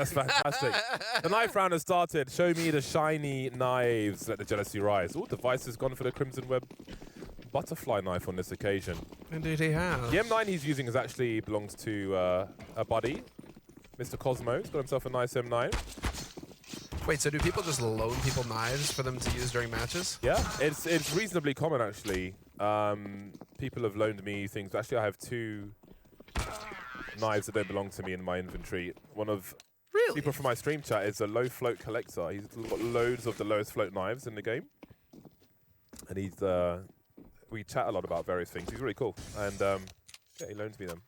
That's fantastic. The knife round has started. Show me the shiny knives. Let the jealousy rise. Oh, Device has gone for the Crimson Web butterfly knife on this occasion. Indeed he has. The M9 he's using actually belongs to a buddy, Mr. Cosmo. He's got himself a nice M9. Wait, so do people just loan people knives for them to use during matches? Yeah, it's reasonably common actually. People have loaned me things. Actually, I have 2 knives that don't belong to me in my inventory. One of people from my stream chat is a low float collector. He's got loads of the lowest float knives in the game, and we chat a lot about various things. He's really cool, and yeah, he loans me them.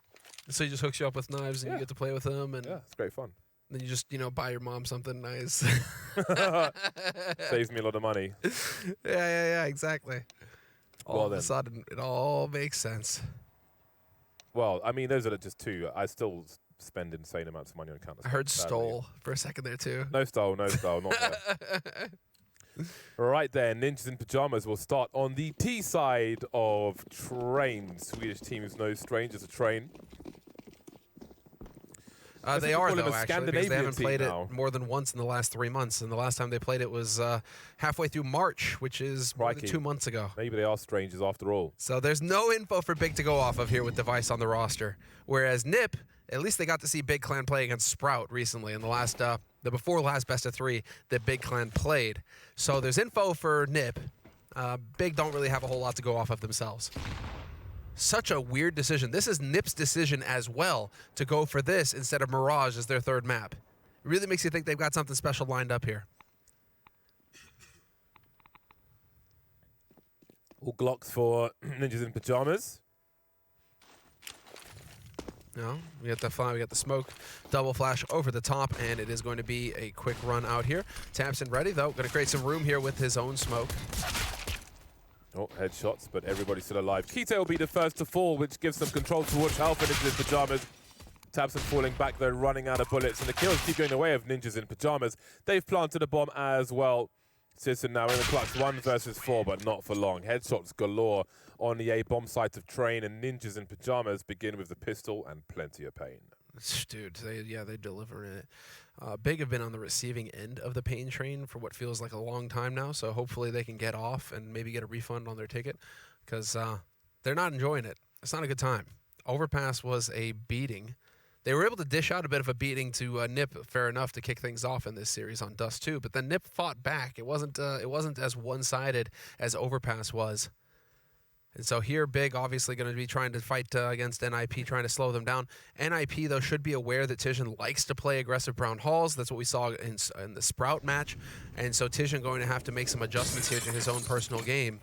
So he just hooks you up with knives, and you get to play with them, and yeah, it's great fun. Then you just buy your mom something nice. Saves me a lot of money. Yeah, exactly. All of a sudden, it all makes sense. Well, I mean, those are just 2. I still spend insane amounts of money on Counter-Strike. I heard stole for a second there too. No stole, not there. Right then, Ninjas in Pyjamas will start on the T side of Train. Swedish team is no stranger to Train. They are, though, actually, because they haven't played it more than once in the last 3 months. And the last time they played it was halfway through March, which is more than 2 months ago. Maybe they are strangers after all. So there's no info for Big to go off of here with Device on the roster. Whereas Nip, at least they got to see Big Clan play against Sprout recently in the last, the before last best of 3 that Big Clan played. So there's info for Nip. Big don't really have a whole lot to go off of themselves. Such a weird decision. This is Nip's decision as well to go for this instead of Mirage as their 3rd map. It really makes you think they've got something special lined up here. All Glocks for Ninjas in Pyjamas. No, we got the smoke, double flash over the top, and it is going to be a quick run out here. Tamsin ready, though. Going to create some room here with his own smoke. Oh, headshots, but everybody's still alive. Kite will be the first to fall, which gives some control towards Half and Ninjas in Pyjamas. Tabson falling back, though, running out of bullets, and the kills keep going the way of Ninjas in Pyjamas. They've planted a bomb as well. Sisson now in the clutch, 1 versus 4, but not for long. Headshots galore on the A bomb site of Train, and Ninjas in Pyjamas begin with the pistol and plenty of pain. Dude, they deliver it. Big have been on the receiving end of the pain train for what feels like a long time now, so hopefully they can get off and maybe get a refund on their ticket, because they're not enjoying it. It's not a good time. Overpass was a beating. They were able to dish out a bit of a beating to Nip, fair enough, to kick things off in this series on Dust 2, but then Nip fought back. It wasn't as one-sided as Overpass was. And so here, Big obviously going to be trying to fight against NIP, trying to slow them down. NIP, though, should be aware that Tijan likes to play aggressive Brown Halls. That's what we saw in the Sprout match. And so Tijan going to have to make some adjustments here to his own personal game.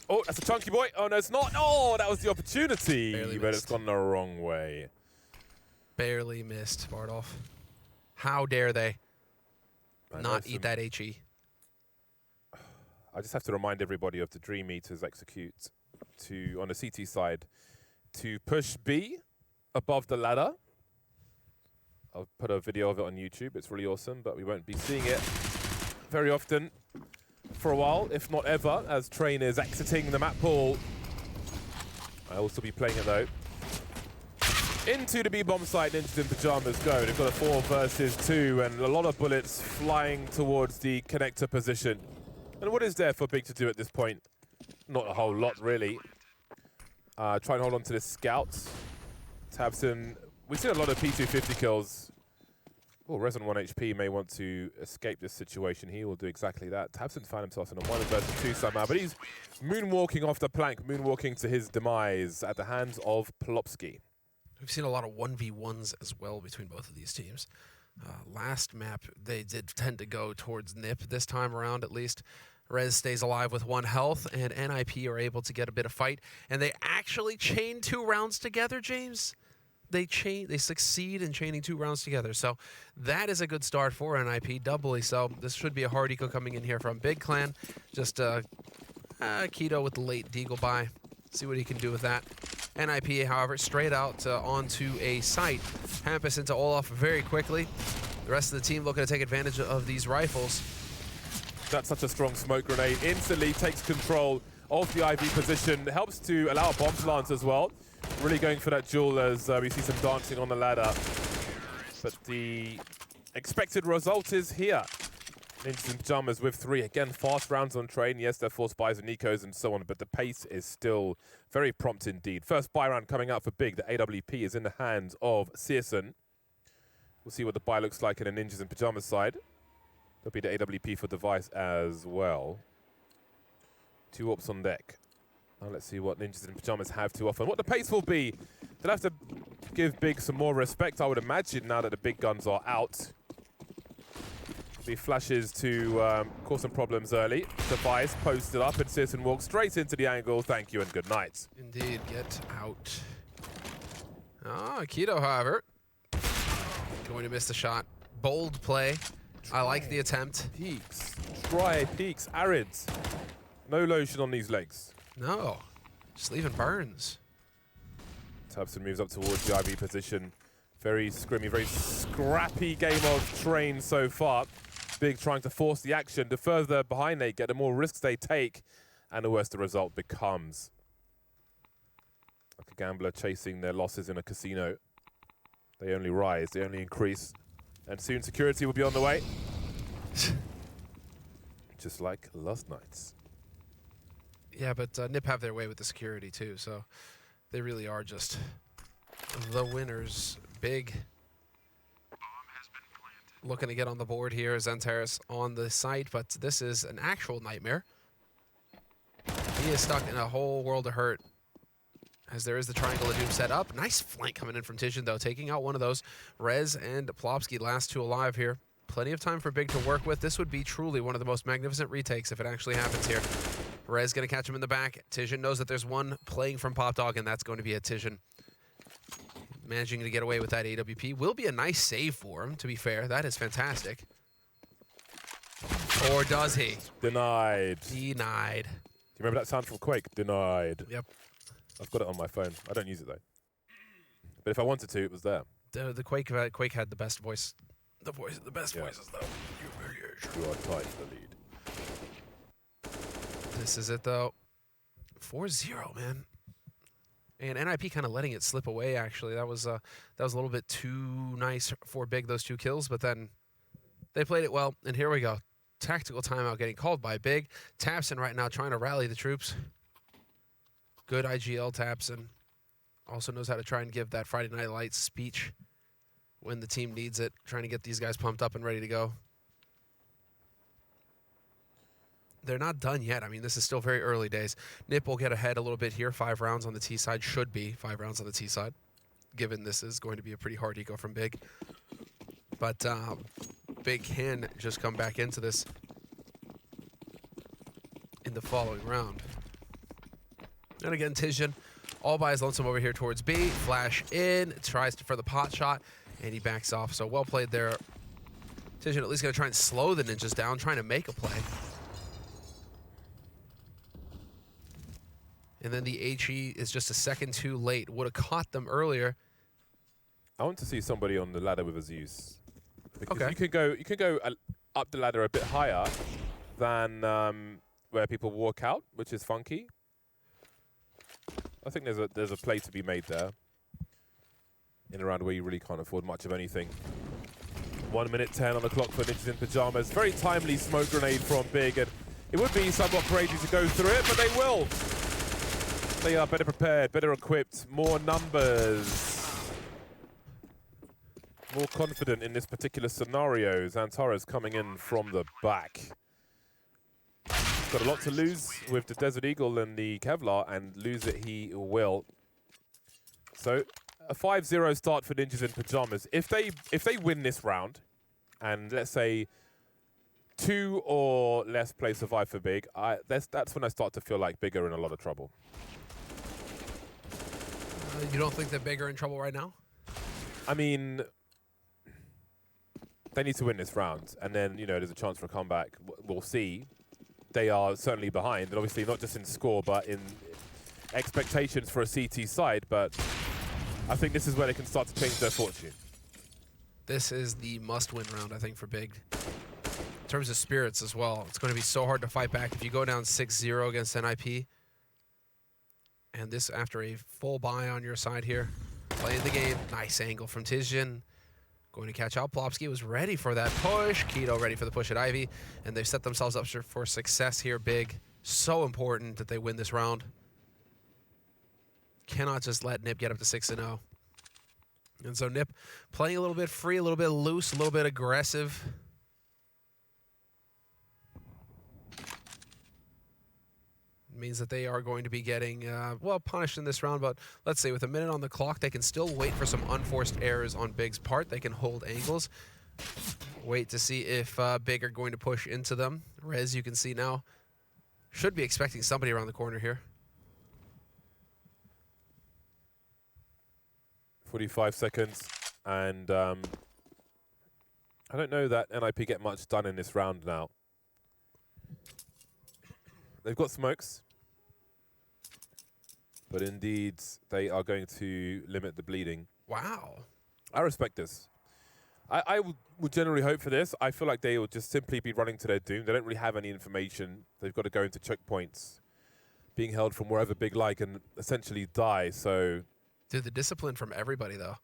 Oh, that's a chunky boy. Oh, no, it's not. Oh, that was the opportunity. Barely but missed. It's gone the wrong way. Barely missed, Bardolph. How dare they not eat that HE? I just have to remind everybody of the Dream Eaters execute on the CT side to push B above the ladder. I'll put a video of it on YouTube. It's really awesome, but we won't be seeing it very often for a while, if not ever, as Train is exiting the map pool. I'll also be playing it though. Into the B-bomb site, Ninjas in Pyjamas go. They've got a 4 versus 2 and a lot of bullets flying towards the connector position. And what is there for Big to do at this point? Not a whole lot, really. Try and hold on to the scouts. Tabson, we've seen a lot of P250 kills. Oh, Res on 1 HP may want to escape this situation. He will do exactly that. Tabson found himself in a 1 versus 2 somehow, but he's moonwalking off the plank, moonwalking to his demise at the hands of Plopsky. We've seen a lot of 1v1s as well between both of these teams. Last map, they did tend to go towards Nip this time around, at least. Rez stays alive with 1 health, and NIP are able to get a bit of fight. And they actually chain 2 rounds together, James. They succeed in chaining 2 rounds together. So that is a good start for NIP, doubly so. This should be a hard eco coming in here from Big Clan. Just Keto with the late Deagle buy. See what he can do with that. NIP, however, straight out onto a site. Hampus into Olaf very quickly. The rest of the team looking to take advantage of these rifles. That's such a strong smoke grenade. Instantly takes control of the IV position. Helps to allow a bomb plant as well. Really going for that duel as we see some dancing on the ladder. But the expected result is here. Ninjas and Pyjamas with 3. Again, fast rounds on train. Yes, they're forced buys and Nikos and so on, but the pace is still very prompt indeed. First buy round coming out for Big. The AWP is in the hands of Searson. We'll see what the buy looks like in the Ninjas and Pyjamas side. There'll be the AWP for Device as well. 2 AWPs on deck. Now let's see what Ninjas and Pyjamas have to offer and what the pace will be. They'll have to give Big some more respect, I would imagine, now that the big guns are out. The flashes to cause some problems early. Device posted up and Searson walks straight into the angle. Thank you and good night. Indeed, get out. Ah, Keto, however, going to miss the shot. Bold play. I like the attempt. Peaks. Dry peaks. Arids. No lotion on these legs. No. Just leaving burns. Tabson moves up towards the IV position. Very scrimmy, very scrappy game of train so far. Big trying to force the action. The further behind they get, the more risks they take, and the worse the result becomes. Like a gambler chasing their losses in a casino. They only rise, they only increase. And soon security will be on the way. Just like last night's. Yeah, but Nip have their way with the security too, so they really are just the winners. Big. Looking to get on the board here. Zentaris on the site, but this is an actual nightmare. He is stuck in a whole world of hurt as there is the Triangle of Doom set up. Nice flank coming in from Tijan, though, taking out one of those. Rez and Plopsky, last 2 alive here. Plenty of time for Big to work with. This would be truly one of the most magnificent retakes if it actually happens here. Rez going to catch him in the back. Tijan knows that there's one playing from Pop Dog, and that's going to be a Tijan. Managing to get away with that AWP will be a nice save for him, to be fair. That is fantastic. Or does he? Denied. Denied. Do you remember that sound from Quake? Denied. Yep. I've got it on my phone. I don't use it, though. But if I wanted to, it was there. The Quake had the best voice. The best voices, though. You are tight for the lead. This is it, though. 4-0, man. And NIP kind of letting it slip away, actually. That was a little bit too nice for Big, those 2 kills. But then they played it well. And here we go. Tactical timeout getting called by Big. Tapson right now trying to rally the troops. Good IGL Tapson. Also knows how to try and give that Friday Night Lights speech when the team needs it. Trying to get these guys pumped up and ready to go. They're not done yet. I mean, this is still very early days. Nip will get ahead a little bit here. 5 rounds on the T side. Should be 5 rounds on the T side, given this is going to be a pretty hard eco from Big. But Big can just come back into this in the following round. And again, Tijan all by his lonesome over here towards B. Flash in. Tries for the pot shot, and he backs off. So well played there. Tijan at least going to try and slow the Ninjas down, trying to make a play. And then the HE is just a second too late. Would have caught them earlier. I want to see somebody on the ladder with a Zeus. Because Okay. you can go up the ladder a bit higher than where people walk out, which is funky. I think there's a play to be made there. In a round where you really can't afford much of anything. 1 minute 10 on the clock for Ninjas in Pyjamas. Very timely smoke grenade from Big, and it would be somewhat crazy to go through it, but they will. They are better prepared, better equipped, more numbers. More confident in this particular scenario. Xantares coming in from the back. Got a lot to lose with the Desert Eagle and the Kevlar, and lose it he will. So a 5-0 start for Ninjas in Pyjamas. If they win this round, and let's say 2 or less play survive for Big, that's when I start to feel like Big are in a lot of trouble. You don't think that Big are in trouble right now? I mean, they need to win this round, and then, you know, there's a chance for a comeback. We'll see. They are certainly behind, and obviously not just in score, but in expectations for a CT side, but I think this is where they can start to change their fortune. This is the must-win round, I think, for Big. In terms of spirits as well, it's going to be so hard to fight back. If you go down 6-0 against NIP, and this after a full buy on your side here, playing the game. Nice angle from Tijan. Going to catch out. Plopsky was ready for that push. Keto ready for the push at Ivy. And they've set themselves up for success here big. So important that they win this round. Cannot just let Nip get up to 6-0. And so Nip playing a little bit free, a little bit loose, a little bit aggressive. Means that they are going to be getting, well, punished in this round. But let's say with a minute on the clock, they can still wait for some unforced errors on Big's part. They can hold angles. Wait to see if Big are going to push into them. Rez, you can see now, should be expecting somebody around the corner here. 45 seconds, and I don't know that NIP get much done in this round now. They've got smokes, but indeed they are going to limit the bleeding. Wow. I respect this. I would generally hope for this. I feel like they will just simply be running to their doom. They don't really have any information. They've got to go into choke points, being held from wherever Big like, and essentially die, so... Dude, the discipline from everybody, though.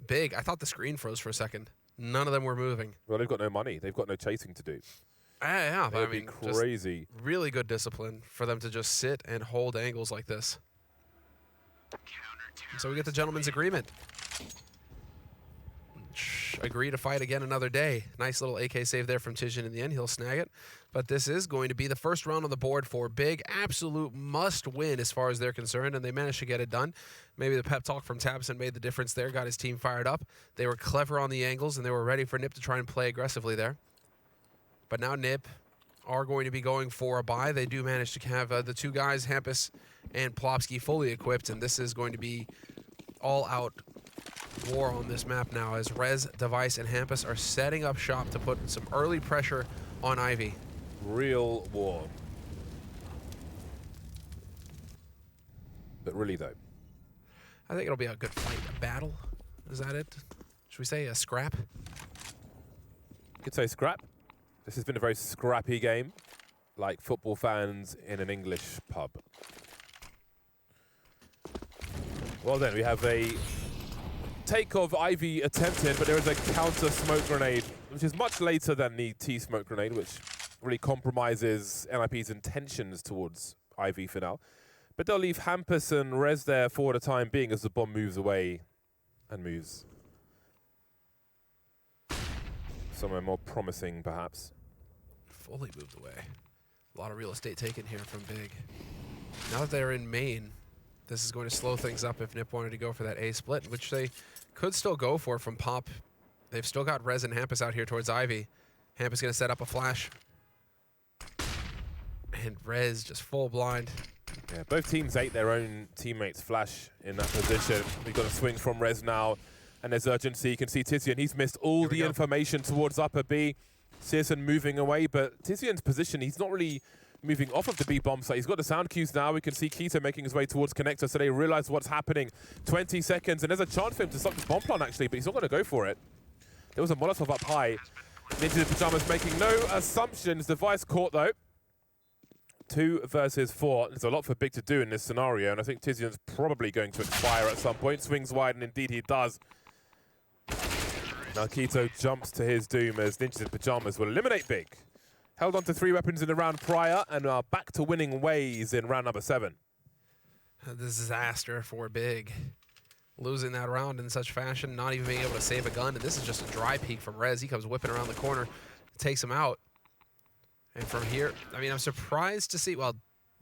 Big, I thought the screen froze for a second. None of them were moving. Well, they've got no money. They've got no chasing to do. Yeah, but That'd be crazy. Really good discipline for them to just sit and hold angles like this. So we get the gentleman's agreement. Agree to fight again another day. Nice little AK save there from Tijin in the end. He'll snag it. But this is going to be the first round on the board for Big. Absolute must win as far as they're concerned, and they managed to get it done. Maybe the pep talk from Tabson made the difference there, got his team fired up. They were clever on the angles, and they were ready for Nip to try and play aggressively there. But now Nip are going to be going for a buy. They do manage to have the two guys, Hampus and Plopsky, fully equipped, and this is going to be all-out war on this map now as Rez, Device, and Hampus are setting up shop to put some early pressure on Ivy. Real war. But really, though. I think it'll be a good fight. A battle? Is that it? Should we say a scrap? Could say scrap. This has been a very scrappy game, like football fans in an English pub. Well then, we have a take of Ivy attempted, but there is a counter smoke grenade, which is much later than the T smoke grenade, which really compromises NIP's intentions towards Ivy for now. But they'll leave Hampus and Rez there for the time being as the bomb moves away and moves somewhere more promising, perhaps. Fully moved away. A lot of real estate taken here from Big. Now that they're in main, this is going to slow things up if Nip wanted to go for that A split, which they could still go for from Pop. They've still got Rez and Hampus out here towards Ivy. Hampus going to set up a flash. And Rez just full blind. Yeah, both teams ate their own teammates' flash in that position. We've got a swing from Rez now, and there's urgency. You can see Tizian, he's missed all the information towards upper B. Searson moving away, but Tizian's position, he's not really moving off of the B bomb site. He's got the sound cues now. We can see Keto making his way towards connector, so they realize what's happening. 20 seconds, and there's a chance for him to stop the bomb plan, actually, but he's not going to go for it. There was a Molotov up high. Ninja Pyjamas making no assumptions. Device caught, though. 2 versus 4. There's a lot for Big to do in this scenario, and I think Tizian's probably going to expire at some point. Swings wide, and indeed he does. Now Keto jumps to his doom as Ninjas Pyjamas will eliminate Big. Held on to 3 weapons in the round prior and are back to winning ways in round number 7. A disaster for Big. Losing that round in such fashion, not even being able to save a gun. And this is just a dry peek from Rez. He comes whipping around the corner, takes him out. And from here, I mean, I'm surprised to see, well,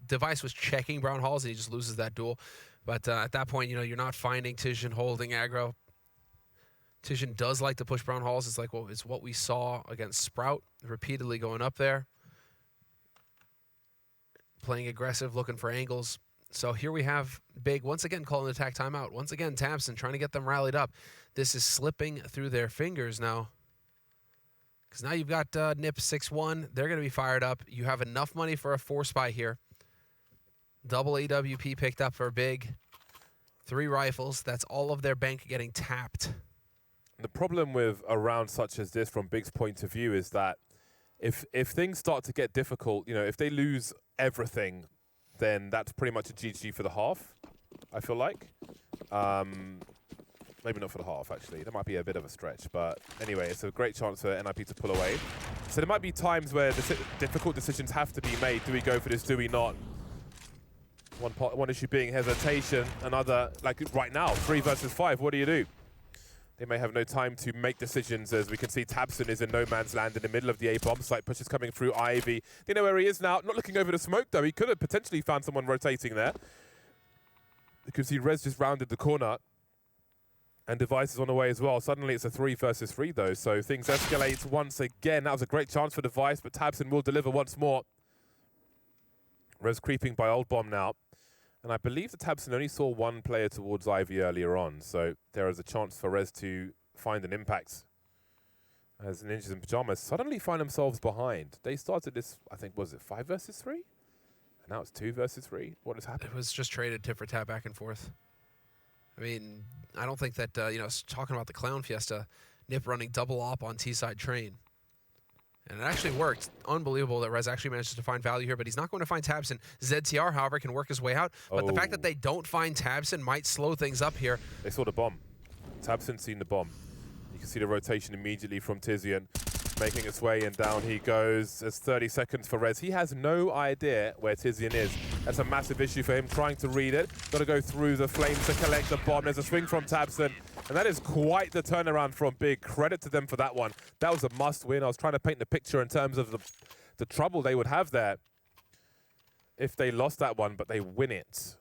Device was checking Brown Halls and he just loses that duel. But at that point, you know, you're not finding Tijin holding aggro. Tijin does like to push Brown Halls. It's like, well, it's what we saw against Sprout, repeatedly going up there. Playing aggressive, looking for angles. So here we have Big once again calling the attack timeout. Once again, Tabson trying to get them rallied up. This is slipping through their fingers now. Because now you've got Nip 6-1. They're going to be fired up. You have enough money for a 4-spy here. Double AWP picked up for Big. 3 rifles. That's all of their bank getting tapped. The problem with a round such as this from Big's point of view is that if things start to get difficult, you know, if they lose everything, then that's pretty much a GG for the half, I feel like. And Maybe not for the half, actually. That might be a bit of a stretch. But anyway, it's a great chance for NIP to pull away. So there might be times where difficult decisions have to be made. Do we go for this? Do we not? One issue being hesitation. Another, like right now, 3 versus 5. What do you do? They may have no time to make decisions. As we can see, Tabson is in no man's land in the middle of the A-bomb. Slight pushes coming through Ivy. They know where he is now. Not looking over the smoke, though. He could have potentially found someone rotating there. You can see Rez just rounded the corner. And Device is on the way as well. Suddenly it's a 3 versus 3, though. So things escalate once again. That was a great chance for Device, but Tabson will deliver once more. Rez creeping by Old Bomb now. And I believe that Tabson only saw one player towards Ivy earlier on. So there is a chance for Rez to find an impact. As Ninjas in Pyjamas suddenly find themselves behind. They started this, I think, was it 5 versus 3? And now it's 2 versus 3. What has happened? It was just traded tit for tat back and forth. I mean, I don't think that, talking about the Clown Fiesta, Nip running double op on T-side train. And it actually worked. Unbelievable that Rez actually manages to find value here, but he's not going to find Tabson. ZTR, however, can work his way out. But the fact that they don't find Tabson might slow things up here. They saw the bomb. Tabson's seen the bomb. You can see the rotation immediately from Tizian, making its way, and down he goes. It's 30 seconds for Rez. He has no idea where Tizian is. That's a massive issue for him, trying to read it. Got to go through the flames to collect the bomb. There's a swing from Tabson, and that is quite the turnaround from Big. Credit to them for that one. That was a must-win. I was trying to paint the picture in terms of the trouble they would have there if they lost that one, but they win it.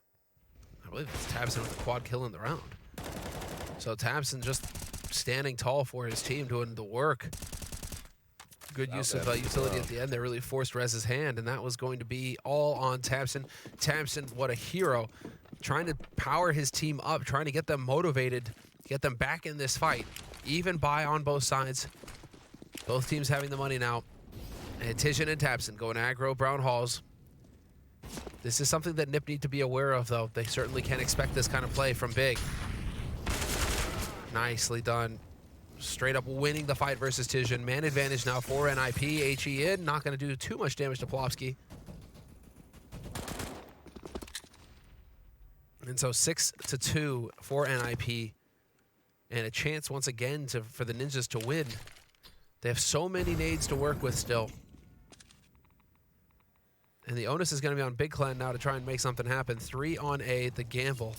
I believe it's Tabson with the quad kill in the round. So Tabson just standing tall for his team, doing the work. Good use of utility at the end. They really forced Rez's hand, and that was going to be all on Tabson. Tabson, what a hero. Trying to power his team up, trying to get them motivated, get them back in this fight. Even buy on both sides. Both teams having the money now. And Tizian and Tabson going aggro Brown Halls. This is something that Nip need to be aware of, though. They certainly can't expect this kind of play from Big. Nicely done. Straight up winning the fight versus Tizian. Man advantage now for NIP. HE in. Not going to do too much damage to Plofsky. And so 6-2 for NIP. And a chance once again for the Ninjas to win. They have so many nades to work with still. And the onus is going to be on Big Clan now to try and make something happen. 3 on A, the gamble.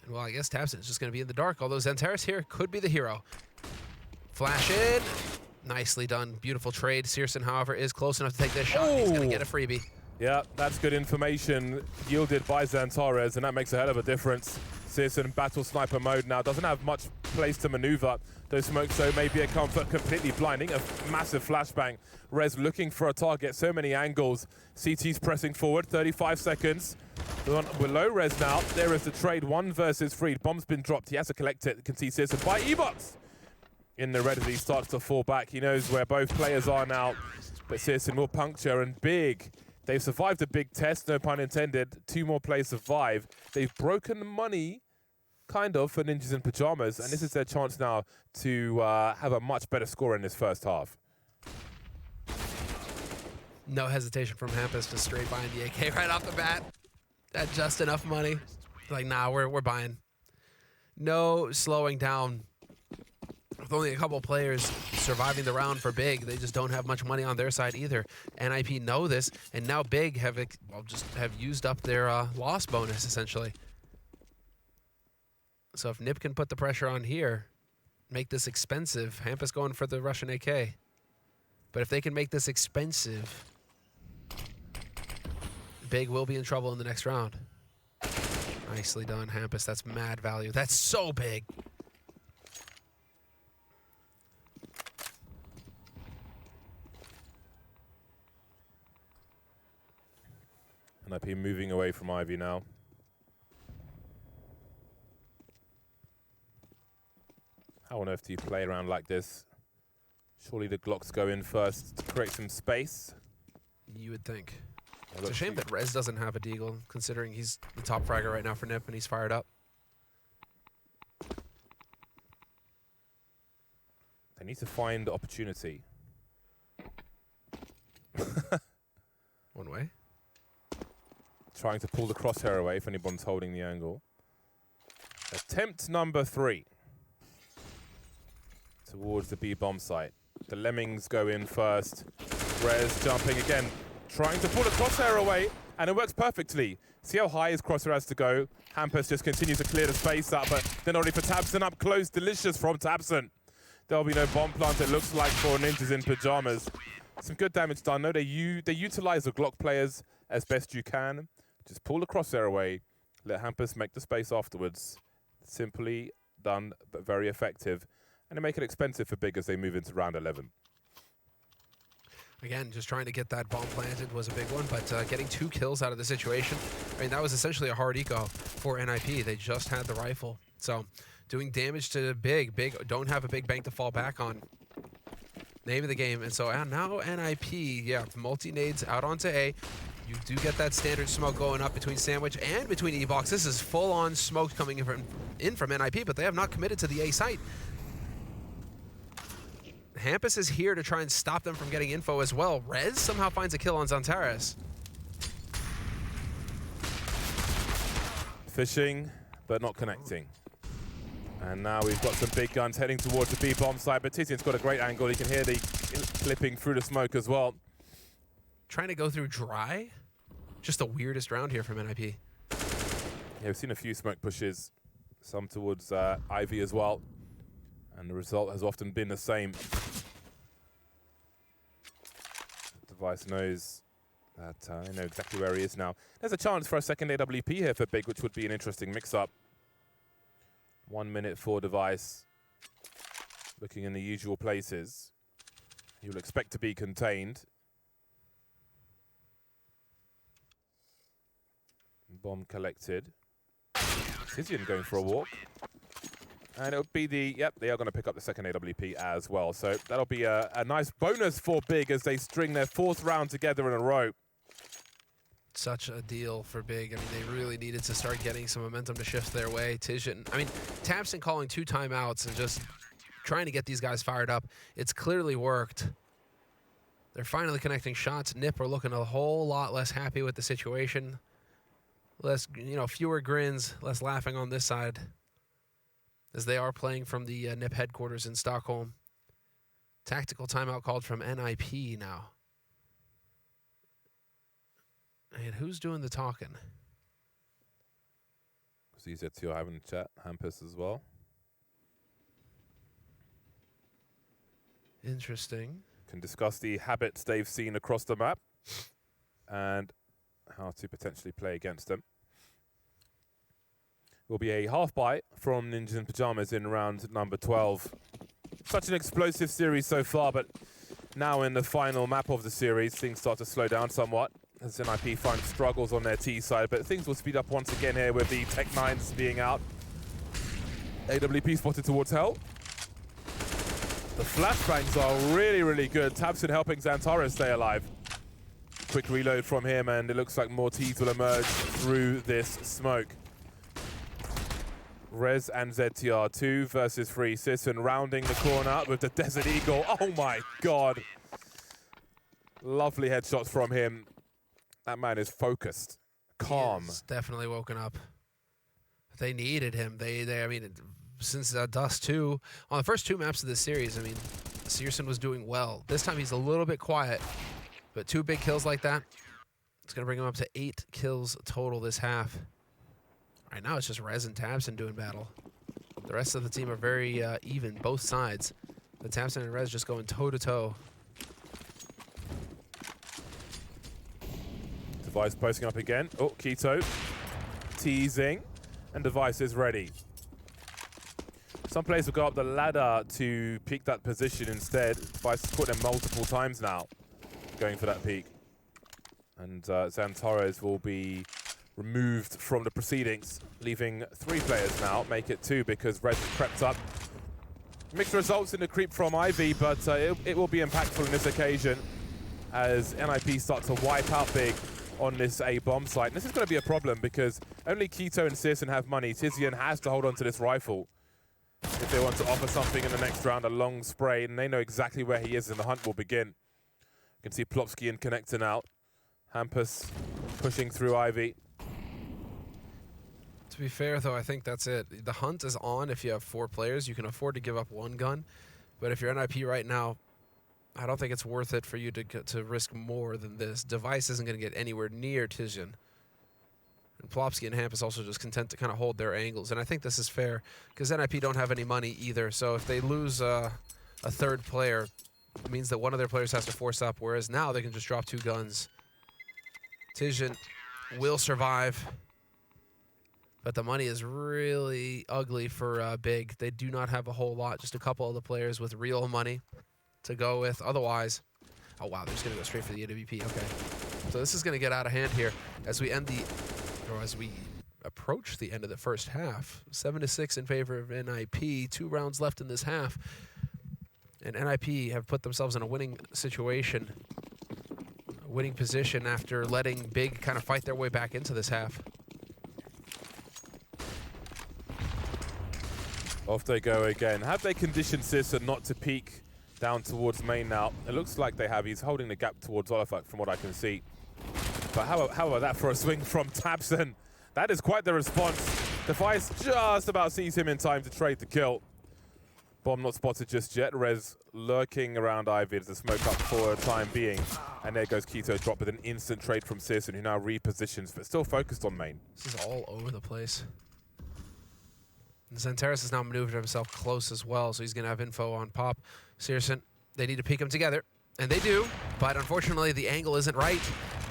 And well, I guess Tabson is just going to be in the dark, although Xantares here could be the hero. Flash in. Nicely done. Beautiful trade. Searson, however, is close enough to take this shot. He's going to get a freebie. Yeah, that's good information yielded by Xantares, and that makes a hell of a difference. Searson battle sniper mode now. Doesn't have much place to maneuver. Those smokes, though, may be a comfort. Completely blinding. A massive flashbang. Rez looking for a target. So many angles. CT's pressing forward. 35 seconds. Below Rez now. There is the trade. 1 versus 3. Bomb's been dropped. He has to collect it. You can see Searson by E-Box. In the red as he starts to fall back. He knows where both players are now. But Searson will puncture, and Big. They've survived a big test, no pun intended. 2 more players survive. They've broken the money, kind of, for Ninjas in Pyjamas, and this is their chance now to have a much better score in this first half. No hesitation from Hampus, just straight buying the AK right off the bat. At just enough money. Like, nah, we're buying. No slowing down. With only a couple players surviving the round for Big, they just don't have much money on their side either. NIP know this, and now Big have used up their loss bonus, essentially. So if Nip can put the pressure on here, make this expensive, Hampus going for the Russian AK. But if they can make this expensive, Big will be in trouble in the next round. Nicely done, Hampus. That's mad value. That's so big. NIP moving away from Ivy now. How on earth do you play around like this? Surely the Glocks go in first to create some space. You would think. It's a shame that Rez doesn't have a deagle, considering he's the top fragger right now for Nip and he's fired up. They need to find opportunity. One way. trying to pull the crosshair away if anyone's holding the angle. Attempt number 3 towards the B bomb site. The Lemmings go in first. Rez jumping again, trying to pull the crosshair away, and it works perfectly. See how high his crosshair has to go? Hampus just continues to clear the space up, but they're not ready for tabseN up close. Delicious from tabseN. There'll be no bomb plant, it looks like, for Ninjas in Pyjamas. Some good damage done. No, they utilize the Glock players as best you can. Just pull the crosshair away, let Hampus make the space afterwards. Simply done, but very effective. And they make it expensive for Big as they move into round 11. Again, just trying to get that bomb planted was a big one, but getting 2 kills out of the situation, I mean, that was essentially a hard eco for NIP. They just had the rifle. So doing damage to Big. Big don't have a big bank to fall back on. Name of the game. And so now NIP, yeah, multi-nades out onto A. You do get that standard smoke going up between Sandwich and between E-Box. This is full-on smoke coming in from NIP, but they have not committed to the A site. Hampus is here to try and stop them from getting info as well. Rez somehow finds a kill on Zantares. Fishing, but not connecting. And now we've got some big guns heading towards the B bomb site, but Tizian's got a great angle. You can hear the clipping through the smoke as well. Trying to go through dry? Just the weirdest round here from NIP. Yeah, we've seen a few smoke pushes, some towards Ivy as well. And the result has often been the same. Device knows that I know exactly where he is now. There's a chance for a second AWP here for Big, which would be an interesting mix-up. 1 minute for Device. Looking in the usual places. You'll expect to be contained. Bomb collected. Tizian going for a walk. And it'll be the, yep, they are going to pick up the second AWP as well. So that'll be a nice bonus for Big as they string their 4th round together in a row. Such a deal for Big. I mean, they really needed to start getting some momentum to shift their way. tabseN, I mean, tabseN calling 2 timeouts and just trying to get these guys fired up. It's clearly worked. They're finally connecting shots. Nip are looking a whole lot less happy with the situation. Less, you know, fewer grins, less laughing on this side, as they are playing from the NIP headquarters in Stockholm. Tactical timeout called from NIP now. And who's doing the talking? See ZTO having a chat, Hampus as well. Interesting. Can discuss the habits they've seen across the map and how to potentially play against them. Will be a half bite from Ninjas in Pyjamas in round number 12. Such an explosive series so far, but now in the final map of the series, things start to slow down somewhat as NIP find struggles on their T side, but things will speed up once again here with the Tech 9s being out. AWP spotted towards Hell. The flashbangs are really, really good. tabseN helping Zantares stay alive. Quick reload from him, and it looks like more T's will emerge through this smoke. Rez and ZTR 2 versus 3. tabseN rounding the corner with the Desert Eagle. Oh my God. Lovely headshots from him. That man is focused, calm. He's definitely woken up. They needed him. I mean, since Dust 2, on the first 2 maps of this series, I mean, tabseN was doing well. This time he's a little bit quiet, but 2 big kills like that, it's going to bring him up to 8 kills total this half. Right now it's just Rez and tabseN doing battle. The rest of the team are very even, both sides. But tabseN and Rez just going toe-to-toe. Device posting up again. Oh, Keto teasing, and Device is ready. Some players will go up the ladder to peek that position instead. Device has caught them multiple times now, going for that peek. And Zantares will be removed from the proceedings, leaving 3 players now. Make it 2 because Rez has crept up. Mixed results in the creep from Ivy, but it will be impactful in this occasion as NIP start to wipe out Big on this A bomb site. And this is going to be a problem because only Keto and tabseN have money. Tizian has to hold on to this rifle if they want to offer something in the next round, a long spray, and they know exactly where he is and the hunt will begin. You can see Plopsky and Connector out. Hampus pushing through Ivy. To be fair, though, I think that's it. The hunt is on if you have 4 players. You can afford to give up 1 gun. But if you're NIP right now, I don't think it's worth it for you to risk more than this. Device isn't going to get anywhere near Tizian. And Plopsky and Hamp is also just content to kind of hold their angles. And I think this is fair because NIP don't have any money either. So if they lose a 3rd player, it means that one of their players has to force up, whereas now they can just drop 2 guns. Tizian will survive. But the money is really ugly for Big. They do not have a whole lot, just a couple of the players with real money to go with. Otherwise, oh wow, they're just going to go straight for the AWP. Okay. So this is going to get out of hand here as we as we approach the end of the first half. 7-6 in favor of NIP. 2 rounds left in this half. And NIP have put themselves in a winning situation, a winning position after letting Big kind of fight their way back into this half. Off they go again. Have they conditioned Sissa not to peek down towards main now? It looks like they have. He's holding the gap towards Olafak from what I can see. But how about that for a swing from Tabson? That is quite the response. Device just about sees him in time to trade the kill. Bomb not spotted just yet. Rez lurking around Ivy as a smoke up for a time being. And there goes Keto drop with an instant trade from Searson, who now repositions, but still focused on main. This is all over the place. And Zantaris has now maneuvered himself close as well, so he's going to have info on Pop. Searson, they need to peek him together, and they do, but unfortunately the angle isn't right,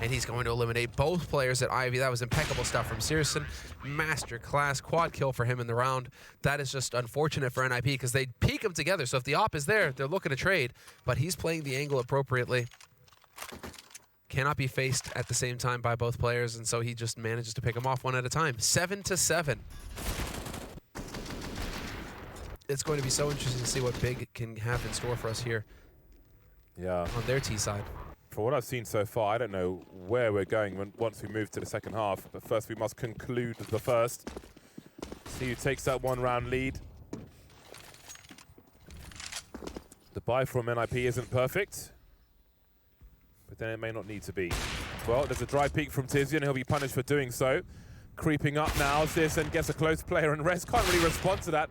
and he's going to eliminate both players at Ivy. That was impeccable stuff from Searson. Masterclass quad kill for him in the round. That is just unfortunate for NIP because they peek him together, so if the op is there, they're looking to trade, but he's playing the angle appropriately. Cannot be faced at the same time by both players, and so he just manages to pick him off one at a time. 7-7. It's going to be so interesting to see what Big can have in store for us here. Yeah. On their T side. For what I've seen so far, I don't know where we're going once we move to the second half. But first, we must conclude the first. See who takes that 1-round lead. The buy from NIP isn't perfect, but then it may not need to be. Well, there's a dry peek from Tizian. He'll be punished for doing so. Creeping up now, Searson gets a close player, and Rez can't really respond to that.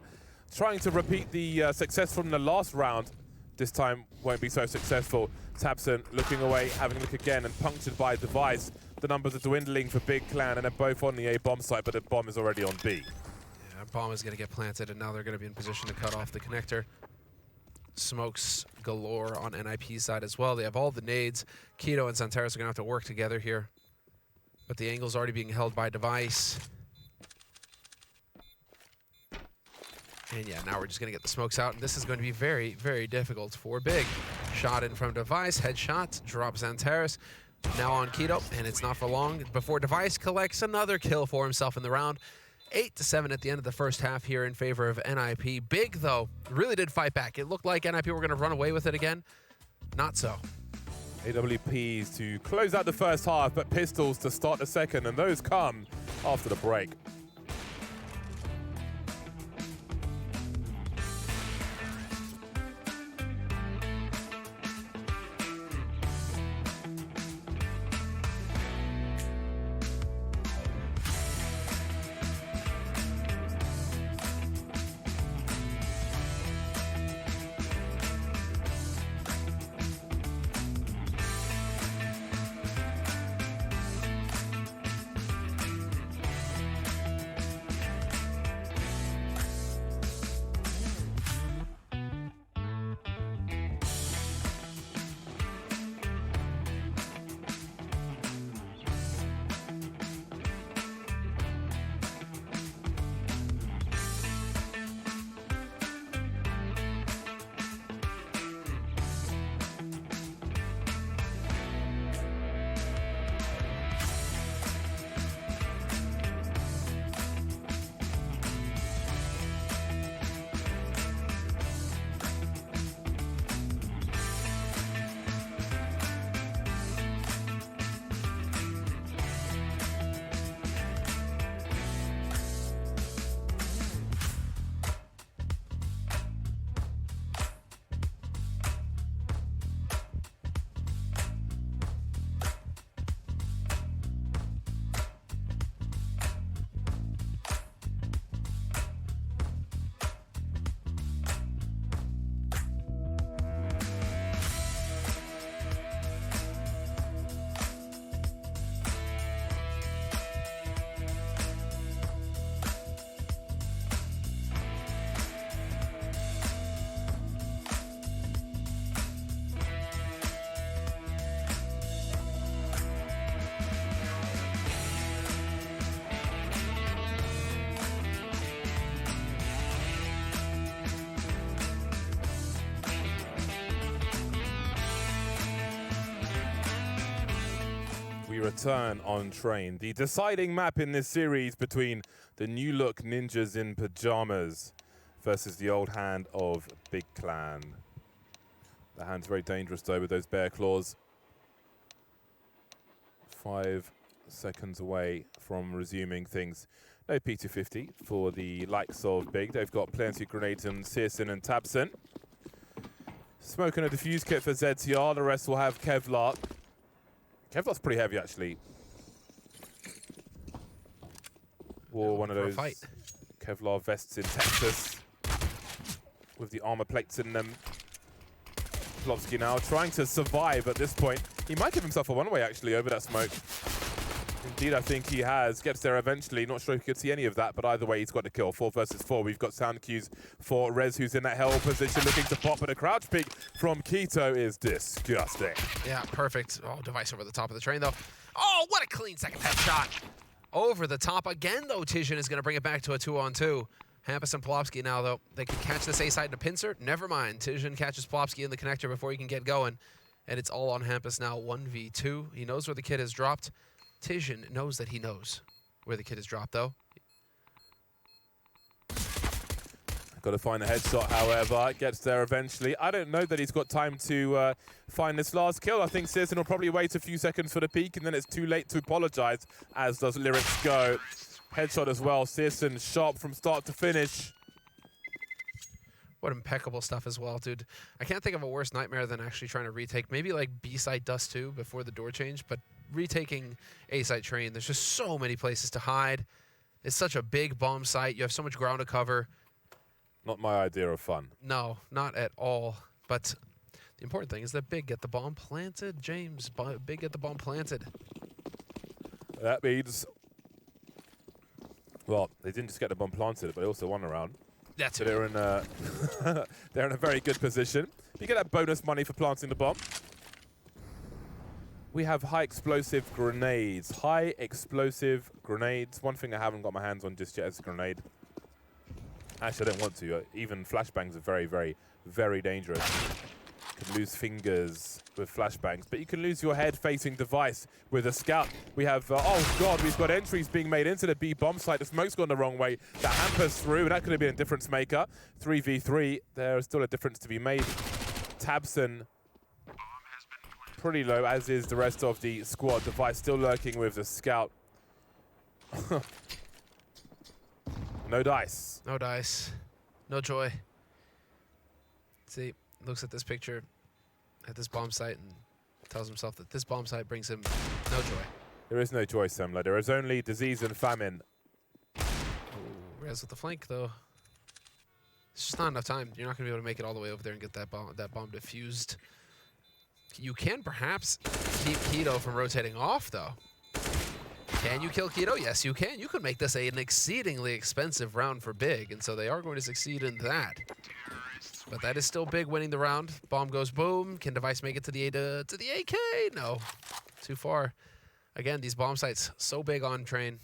Trying to repeat the success from the last round. This time won't be so successful. Tabson looking away, having a look again, and punctured by Device. The numbers are dwindling for Big Clan, and they're both on the A bomb site, but the bomb is already on B. Yeah, bomb is going to get planted, and now they're going to be in position to cut off the connector. Smokes galore on NIP's side as well. They have all the nades. Keto and Zantaris are going to have to work together here. But the angle's already being held by Device. And yeah, now we're just going to get the smokes out, and this is going to be very, very difficult for Big. Shot in from Device, headshot, drops Zantaris. Now on Keto, and it's not for long before Device collects another kill for himself in the round. 8-7 at the end of the first half here in favor of NIP. Big, though, really did fight back. It looked like NIP were going to run away with it again. Not so. AWPs to close out the first half, but pistols to start the second, and those come after the break. return on train. The deciding map in this series between the new look ninjas in pajamas versus the old hand of Big Clan. The hand's very dangerous though with those bear claws. 5 seconds away from resuming things. No P250 for the likes of Big. They've got plenty of grenades in Searson and Tabson. Smoke and a defuse kit for ZTR. The rest will have Kevlar. Kevlar's pretty heavy actually. Wore one of those Kevlar vests in Texas with the armor plates in them. Plofsky now trying to survive at this point. He might give himself a one-way actually over that smoke. Indeed, I think he has. Gets there eventually. Not sure if you could see any of that, but either way, he's got the kill. 4 versus 4. We've got sound cues for Rez, who's in that hell position, looking to pop, but a crouch peek from Keto is disgusting. Yeah, perfect. Oh, device over the top of the train, though. Oh, what a clean second headshot. Over the top again, though. Tijan is going to bring it back to a 2-on-2. Hampus and Plofsky now, though. They can catch this A-side in a pincer. Never mind. Tijan catches Plofsky in the connector before he can get going. And it's all on Hampus now, 1v2. He knows where the kid has dropped. Tijan knows that he knows where the kid has dropped, though. Got to find a headshot, however. Gets there eventually. I don't know that he's got time to find this last kill. I think Searson will probably wait a few seconds for the peak, and then it's too late to apologize, as does Lyrics go. Headshot as well. Searson sharp from start to finish. What impeccable stuff as well, dude. I can't think of a worse nightmare than actually trying to retake maybe like B-side Dust 2 before the door change, but retaking A-side Train, there's just so many places to hide. It's such a big bomb site. You have so much ground to cover. Not my idea of fun. No, not at all. But the important thing is that Big get the bomb planted, James. Big get the bomb planted. That means, well, they didn't just get the bomb planted, but they also won a round. That's so they're in a they're in a very good position. You get that bonus money for planting the bomb. We have high explosive grenades. High explosive grenades. One thing I haven't got my hands on just yet is a grenade. Actually, I don't want to. Even flashbangs are very, very, very dangerous. You can lose fingers with flashbangs, but you can lose your head-facing device with a scout. We have, oh God, we've got entries being made into the B bomb site. The smoke's gone the wrong way. That hampers through, and that could have been a difference maker. 3v3, there's still a difference to be made. Tabson, pretty low, as is the rest of the squad. Device still lurking with the scout. No dice. No dice. No joy. See, looks at this picture at this bomb site and tells himself that this bomb site brings him no joy. There is no joy, Semler. There is only disease and famine. Ooh, Rez with the flank, though. It's just not enough time. You're not going to be able to make it all the way over there and get that bomb diffused. You can perhaps keep Keto from rotating off, though. Can you kill Keto? Yes, you can. You could make this an exceedingly expensive round for Big, and so they are going to succeed in that. But that is still Big winning the round. Bomb goes boom. Can Device make it to the AK? No. Too far. Again, these bomb sites so big on train.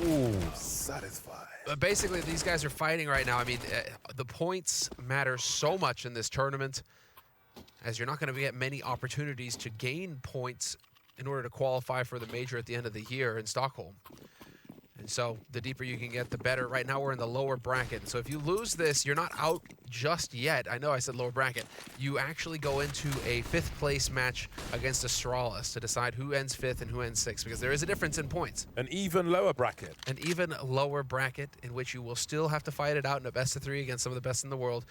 Ooh, satisfied. But basically, these guys are fighting right now. I mean, the points matter so much in this tournament, as you're not going to get many opportunities to gain points in order to qualify for the major at the end of the year in Stockholm. And so the deeper you can get, the better. Right now we're in the lower bracket. So if you lose this, you're not out just yet. I know I said lower bracket. You actually go into a 5th place match against Astralis to decide who ends 5th and who ends 6th, because there is a difference in points. An even lower bracket. An even lower bracket in which you will still have to fight it out in a best of 3 against some of the best in the world.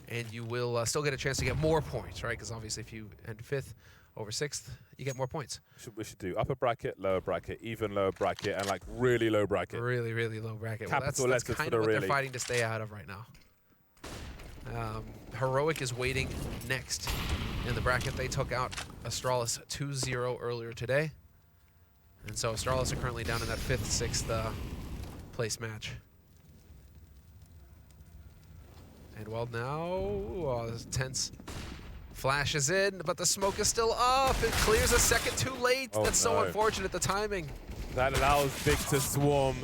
And you will still get a chance to get more points, right? Because obviously if you end 5th over 6th, you get more points. We should do upper bracket, lower bracket, even lower bracket, and like really low bracket. Really, really low bracket. Capital well, that's letters kind for of the what really. they're fighting to stay out of right now. Heroic is waiting next in the bracket. They took out Astralis 2-0 earlier today. And so Astralis are currently down in that 5th, 6th place match. And well now, oh, this is tense. Flashes in, but the smoke is still up. It clears a second too late. Oh, that's so unfortunate, the timing. That allows Big to swarm.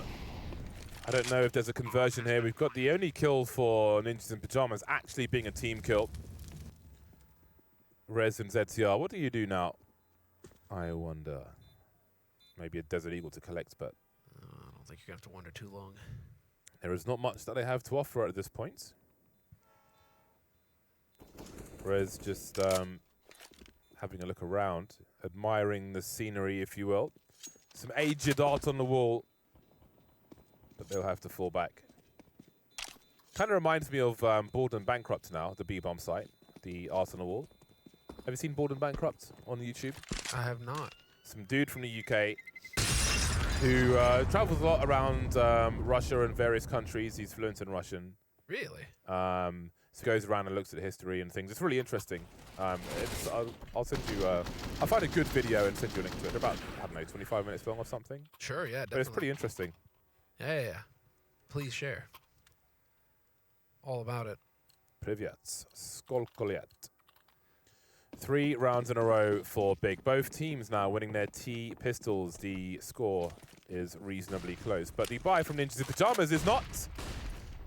I don't know if there's a conversion here. We've got the only kill for Ninjas in Pajamas actually being a team kill. Rez and ZTR, what do you do now? I wonder. Maybe a Desert Eagle to collect, but I don't think you're going to have to wonder too long. there is not much that they have to offer at this point. Rez just having a look around, admiring the scenery, if you will. Some aged art on the wall, but they'll have to fall back. Kind of reminds me of Bored and Bankrupt now, the B-Bomb site, the art on the wall. Have you seen Bored and Bankrupt on YouTube? I have not. Some dude from the UK who travels a lot around Russia and various countries. He's fluent in Russian. Really? So goes around and looks at history and things. It's really interesting. I'll send you. I'll find a good video and send you a link to it. They're about, I don't know, 25 minutes long or something. Sure, yeah, definitely. But it's pretty interesting. Yeah. Please share. All about it. Privyat, Skolkoliat. 3 rounds in a row for Big. Both teams now winning their T-pistols. The score is reasonably close. But the buy from Ninjas in Pyjamas is not.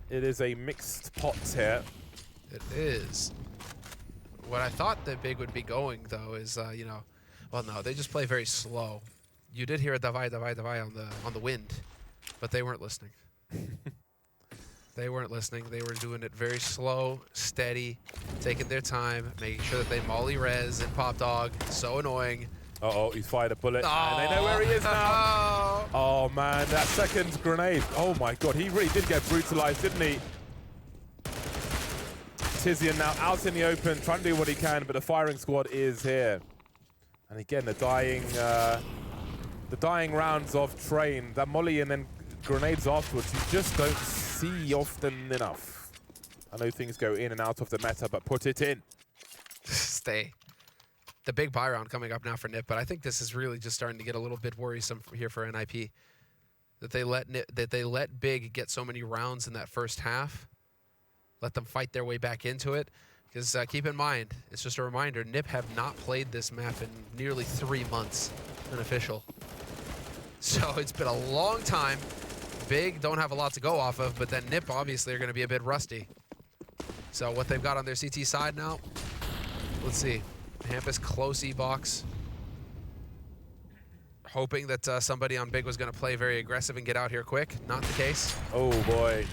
It is a mixed pot here. It is. What I thought that Big would be going, though, is, well, no, they just play very slow. You did hear a davai, davai, davai on the wind, but they weren't listening. They weren't listening. They were doing it very slow, steady, taking their time, making sure that they molly Rez and Pop Dog. So annoying. Uh-oh, he's fired a bullet, and they know where he is now. Oh, man, that second grenade. Oh, my God, he really did get brutalized, didn't he? Tizian now out in the open, trying to do what he can, but the firing squad is here. And again, the dying rounds of train, that molly and then grenades afterwards, you just don't see often enough. I know things go in and out of the meta, but put it in. Stay. The big buy round coming up now for Nip, but I think this is really just starting to get a little bit worrisome here for NIP. That they let Big get so many rounds in that first half. Let them fight their way back into it. Because keep in mind, it's just a reminder, Nip have not played this map in nearly 3 months, unofficial. So it's been a long time. Big don't have a lot to go off of, but then Nip obviously are going to be a bit rusty. So what they've got on their CT side now, let's see. Hampus close E-box. Hoping that somebody on Big was going to play very aggressive and get out here quick. Not the case. Oh boy,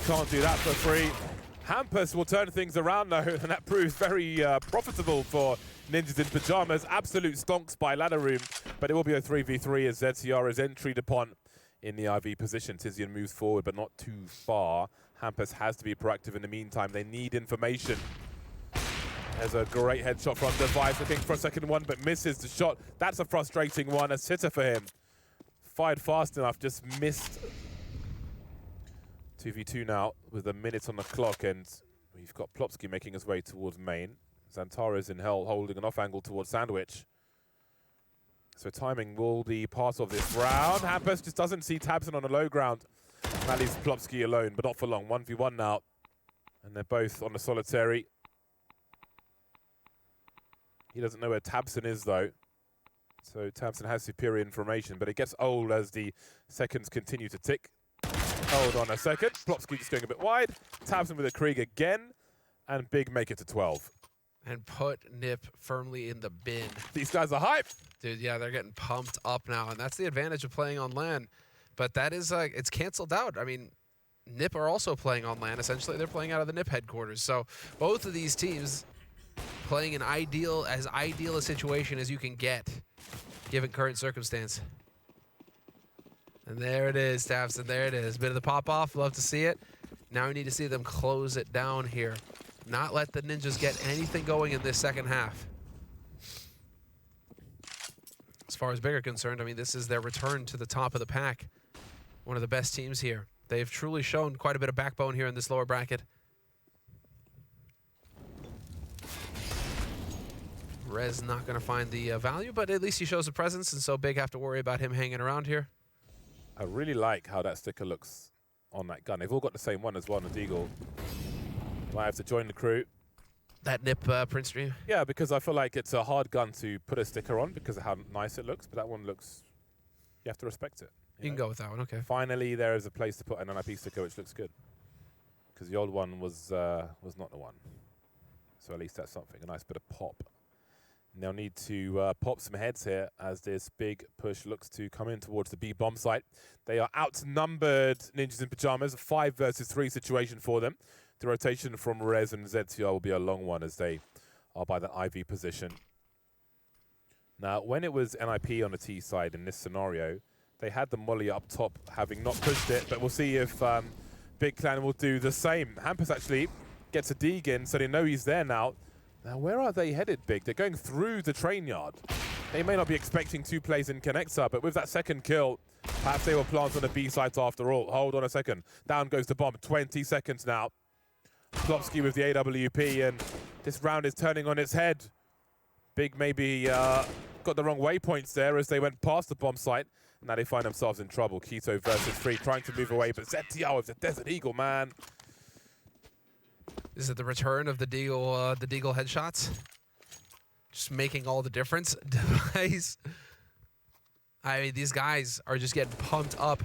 can't do that for free. Hampus will turn things around though, and that proves very profitable for Ninjas in Pyjamas. Absolute stonks by Ladder Room, but it will be a 3v3 as ZCR is entered upon in the IV position. Tizian moves forward, but not too far. Hampus has to be proactive in the meantime. They need information. There's a great headshot from Device, looking for a second one, but misses the shot. That's a frustrating one, a sitter for him. Fired fast enough, just missed. 2v2 now with a minute on the clock, and we've got Plopsky making his way towards main. Xantara's in hell, holding an off angle towards Sandwich. So timing will be part of this round. Hampus just doesn't see Tabson on the low ground. That leaves Plopsky alone, but not for long. 1v1 now. And they're both on the solitary. He doesn't know where Tabson is, though. So Tabson has superior information, but it gets old as the seconds continue to tick. Hold on a second. Plopsky just going a bit wide. Tabson with a Krieg again. And Big make it to 12. And put Nip firmly in the bin. These guys are hype. Dude, yeah, they're getting pumped up now, and that's the advantage of playing on LAN. But that is, it's canceled out. I mean, Nip are also playing on LAN. Essentially, they're playing out of the Nip headquarters. So both of these teams playing as ideal a situation as you can get, given current circumstance. And there it is, Tabson. There it is. Bit of the pop-off. Love to see it. Now we need to see them close it down here. Not let the Ninjas get anything going in this second half. As far as Big are concerned, I mean, this is their return to the top of the pack. One of the best teams here. They've truly shown quite a bit of backbone here in this lower bracket. Rez not going to find the value, but at least he shows a presence, and so Big have to worry about him hanging around here. I really like how that sticker looks on that gun. They've all got the same one as well on the Deagle. Might have to join the crew. That Nip print stream? Yeah, because I feel like it's a hard gun to put a sticker on because of how nice it looks, but that one looks, you have to respect it. You can go with that one, okay. Finally, there is a place to put an NIP sticker which looks good. Because the old one was not the one. So at least that's something, a nice bit of pop They'll need to pop some heads here as this big push looks to come in towards the B bomb site. They are outnumbered, Ninjas in Pyjamas, a 5 versus 3 situation for them. The rotation from Rez and ZTR will be a long one as they are by the IV position. Now, when it was NIP on the T side in this scenario, they had the molly up top, having not pushed it, but we'll see if Big Clan will do the same. Hampus actually gets a dig in, so they know he's there now. Now, where are they headed, Big? They're going through the train yard. They may not be expecting 2 plays in connector, but with that second kill, perhaps they will plant on the B site after all. Hold on a second. Down goes the bomb. 20 seconds now. Plopsky with the AWP, and this round is turning on its head. Big maybe got the wrong waypoints there as they went past the bomb site. Now they find themselves in trouble. Keto versus 3, trying to move away, but ZTR with the Desert Eagle, man. Is it the return of the Deagle headshots? Just making all the difference. Device. I mean, these guys are just getting pumped up.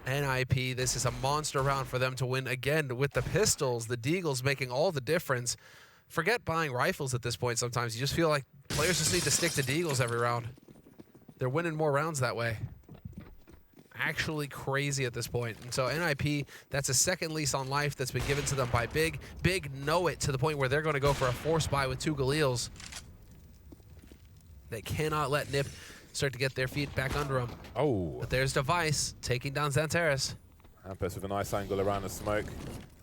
NIP, this is a monster round for them to win again with the pistols. The Deagles making all the difference. Forget buying rifles at this point sometimes. You just feel like players just need to stick to Deagles every round. They're winning more rounds that way. Actually crazy at this point. And so NIP, that's a second lease on life that's been given to them by Big. Big know it to the point where they're going to go for a force buy with 2 Galils. They cannot let NIP start to get their feet back under them. Oh. But there's Device taking down Xantares. Hampus with a nice angle around the smoke.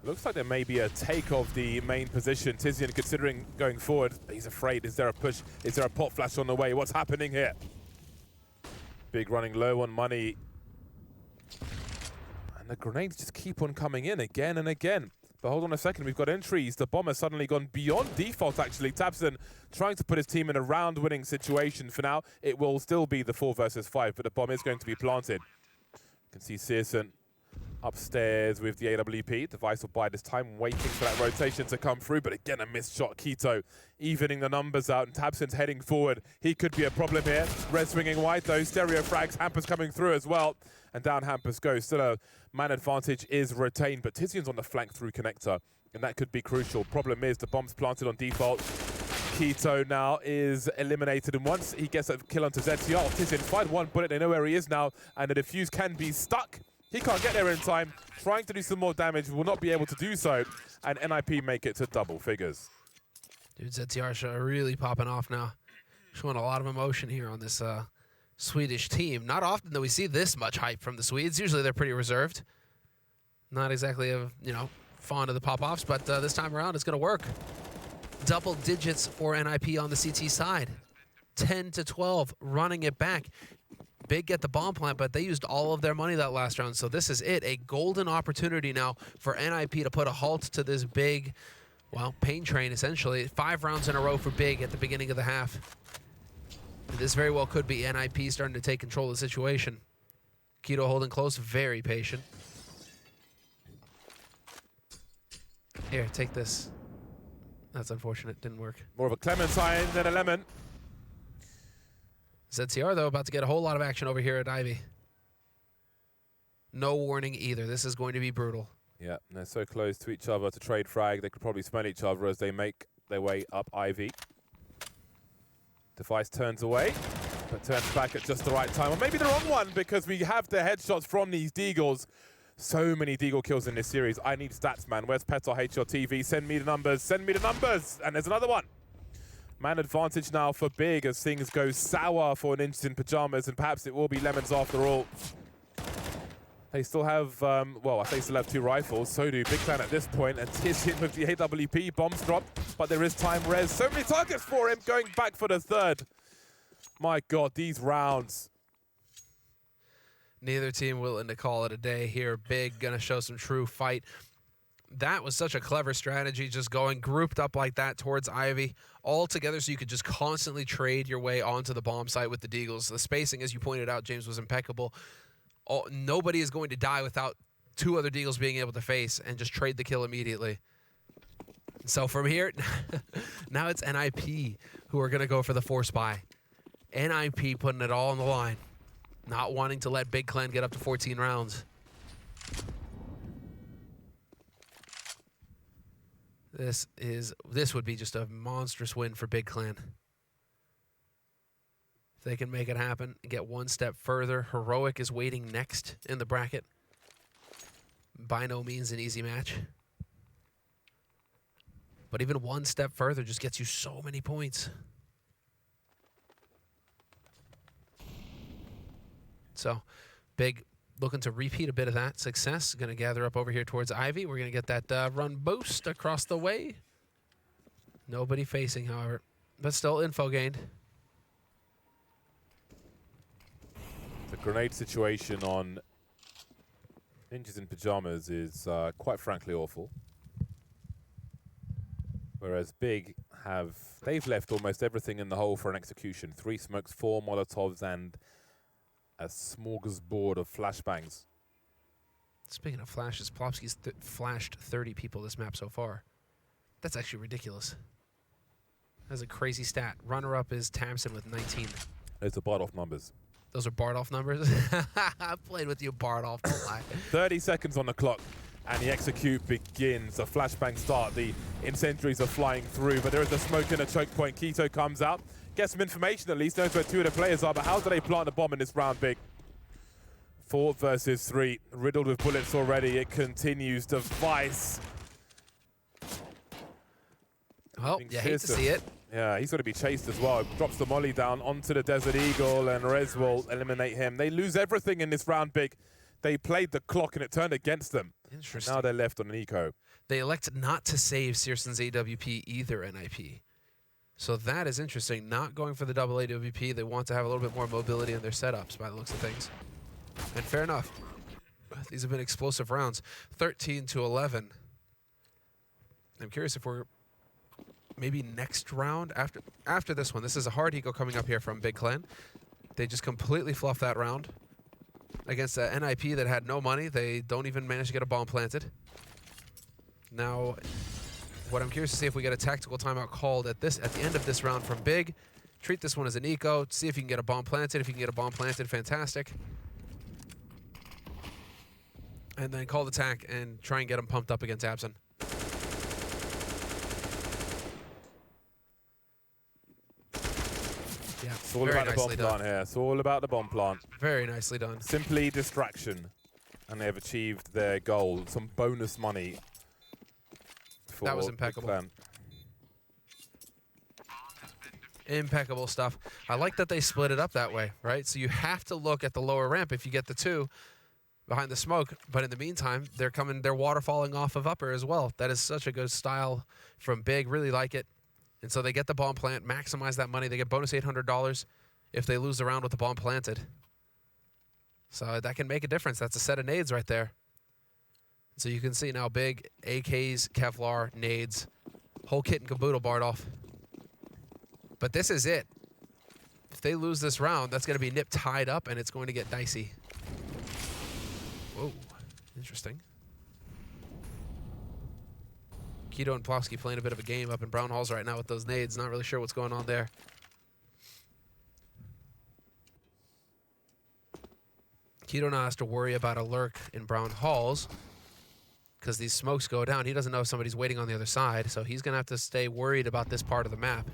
Looks like there may be a take of the main position. Tizian considering going forward. He's afraid. Is there a push? Is there a pop flash on the way? What's happening here? Big running low on money. And the grenades just keep on coming in again and again. But hold on a second, we've got entries. The bomb has suddenly gone beyond default, actually. Tabson trying to put his team in a round-winning situation. For now, it will still be the 4 versus 5, but the bomb is going to be planted. You can see Searson upstairs with the AWP. Device will buy this time, waiting for that rotation to come through. But again, a missed shot. Keto evening the numbers out, and Tabson's heading forward. He could be a problem here. Red swinging wide, though. Stereo frags. Hampus coming through as well. And down Hampus goes. Still a man advantage is retained, but Tizian's on the flank through connector, and that could be crucial. Problem is the bomb's planted on default. Keto now is eliminated, and once he gets a kill onto ZTR, Tizian fired 1 bullet. They know where he is now, and the defuse can be stuck. He can't get there in time. Trying to do some more damage, will not be able to do so, and NIP make it to double figures. Dude, ZTR are really popping off now. Showing a lot of emotion here on this Swedish team. Not often that we see this much hype from the Swedes. Usually they're pretty reserved. Not exactly fond of the pop-offs, but this time around it's going to work. Double digits for NIP on the CT side. 10 to 12, running it back. Big get the bomb plant, but they used all of their money that last round, so this is it. A golden opportunity now for NIP to put a halt to this big, well, pain train, essentially. 5 rounds in a row for Big at the beginning of the half. This very well could be NIP starting to take control of the situation. Keto holding close, very patient. Here, take this. That's unfortunate, didn't work. More of a clementine than a lemon. ZTR, though, about to get a whole lot of action over here at Ivy. No warning either. This is going to be brutal. Yeah, they're so close to each other to trade frag. They could probably smell each other as they make their way up Ivy. Device turns away, but turns back at just the right time. Or maybe the wrong one, because we have the headshots from these Deagles. So many Deagle kills in this series. I need stats, man. Where's Petar HLTV? Send me the numbers. Send me the numbers. And there's another one. Man advantage now for Big as things go sour for Ninjas in Pyjamas, and perhaps it will be lemons after all. They still have, well, I think they still have 2 rifles. So do Big Clan at this point, and Tizian with the AWP. Bombs dropped, but there is time res. So many targets for him, going back for the 3rd. My God, these rounds. Neither team willing to call it a day here. Big gonna show some true fight. That was such a clever strategy, just going grouped up like that towards Ivy, all together so you could just constantly trade your way onto the bomb site with the Deagles. The spacing, as you pointed out, James, was impeccable. Nobody is going to die without 2 other Deagles being able to face and just trade the kill immediately. So from here, now it's NIP who are going to go for the force buy. NIP putting it all on the line, not wanting to let Big Clan get up to 14 rounds. This would be just a monstrous win for Big Clan. If they can make it happen, get one step further. Heroic is waiting next in the bracket. By no means an easy match. But even one step further just gets you so many points. So, Big looking to repeat a bit of that success. Going to gather up over here towards Ivy. We're going to get that run boost across the way. Nobody facing, however. But still info gained. The grenade situation on Ninjas in Pyjamas is quite frankly awful. Whereas Big they've left almost everything in the hole for an execution. 3 smokes, 4 Molotovs, and a smorgasbord of flashbangs. Speaking of flashes, Plopsky's flashed 30 people this map so far. That's actually ridiculous. That's a crazy stat. Runner-up is Tamsin with 19. Those are Bardolph numbers. Those are Bardolph numbers? I played with you, Bardolph, don't lie. 30 seconds on the clock, and the execute begins. The flashbang start. The incendiaries are flying through, but there is a smoke and a choke point. Keto comes out, gets some information at least, knows where 2 of the players are, but how do they plant the bomb in this round, Big? 4 versus 3, riddled with bullets already. It continues. Device. Well, you hate to see it. Yeah, he's going to be chased as well. Drops the molly down onto the Desert Eagle, and Rez will eliminate him. They lose everything in this round, Big. They played the clock, and it turned against them. Interesting. Now they're left on an eco. They elected not to save Searson's AWP either, NIP. So that is interesting. Not going for the double AWP. They want to have a little bit more mobility in their setups by the looks of things. And fair enough. These have been explosive rounds. 13-11. I'm curious if we're maybe next round after this one. This is a hard eco coming up here from Big Clan. They just completely fluffed that round against a NIP that had no money. They don't even manage to get a bomb planted. Now, what I'm curious to see if we get a tactical timeout called at the end of this round from Big. Treat this one as an eco. See if you can get a bomb planted. If you can get a bomb planted, fantastic. And then call the attack and try and get them pumped up against Absen. Yeah, it's all about the bomb plant here. It's all about the bomb plant. Very nicely done. Simply distraction. And they have achieved their goal. Some bonus money. That was impeccable. Impeccable stuff. I like that they split it up that way, right? So you have to look at the lower ramp if you get the 2 behind the smoke. But in the meantime, they're waterfalling off of upper as well. That is such a good style from Big. Really like it. And so they get the bomb plant, maximize that money. They get bonus $800 if they lose the round with the bomb planted. So that can make a difference. That's a set of nades right there. So you can see now Big, AKs, Kevlar, nades, whole kit and caboodle, Bardolph. But this is it. If they lose this round, that's going to be nip tied up, and it's going to get dicey. Whoa, interesting. Keto and Plofsky playing a bit of a game up in Brown Halls right now with those nades. Not really sure what's going on there. Keto now has to worry about a lurk in Brown Halls because these smokes go down. He doesn't know if somebody's waiting on the other side, so he's going to have to stay worried about this part of the map.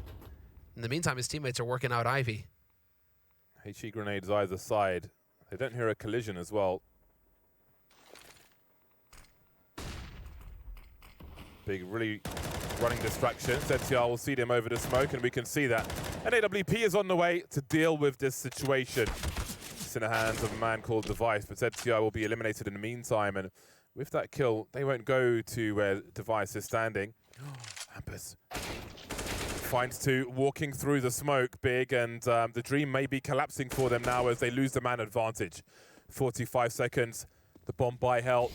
In the meantime, his teammates are working out Ivy. HE grenades either side. They don't hear a collision as well. Big, really running distraction. ZTR will see them over the smoke, and we can see that. And AWP is on the way to deal with this situation. It's in the hands of a man called Device, but ZTR will be eliminated in the meantime. And with that kill, they won't go to where Device is standing. Hampus finds 2, walking through the smoke, Big, and the dream may be collapsing for them now as they lose the man advantage. 45 seconds, the bomb by Hell.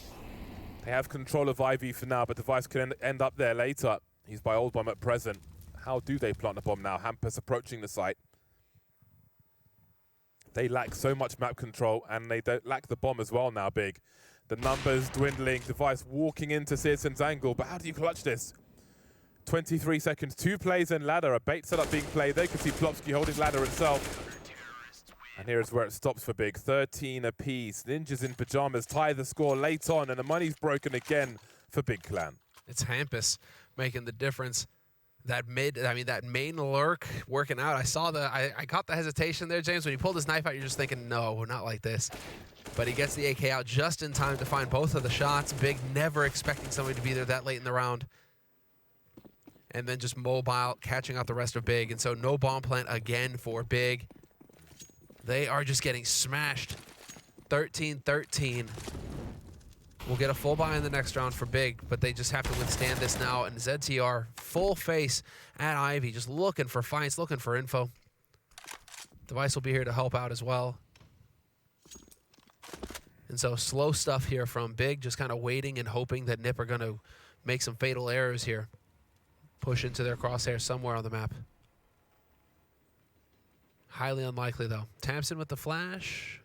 They have control of Ivy for now, but Device can end up there later. He's by Old Bomb at present. How do they plant the bomb now? Hampus approaching the site. They lack so much map control, and they don't lack the bomb as well now, Big. The numbers dwindling. Device walking into Searson's angle, but how do you clutch this? 23 seconds, 2 plays and ladder. A bait setup being played. They can see Plopsky holding ladder itself. And here is where it stops for Big. 13 apiece. Ninjas in Pyjamas tie the score late on, and the money's broken again for Big Clan. It's Hampus making the difference. That main lurk working out. I caught the hesitation there, James. When he pulled his knife out, you're just thinking, no, not like this. But he gets the AK out just in time to find both of the shots. Big never expecting somebody to be there that late in the round. And then just mobile, catching out the rest of Big. And so no bomb plant again for Big. They are just getting smashed. 13-13. We'll get a full buy in the next round for Big, but they just have to withstand this now. And ZTR, full face at Ivy, just looking for fights, looking for info. Device will be here to help out as well. And so slow stuff here from Big, just kind of waiting and hoping that Nip are going to make some fatal errors here. Push into their crosshair somewhere on the map. Highly unlikely, though. Tamsin with the flash.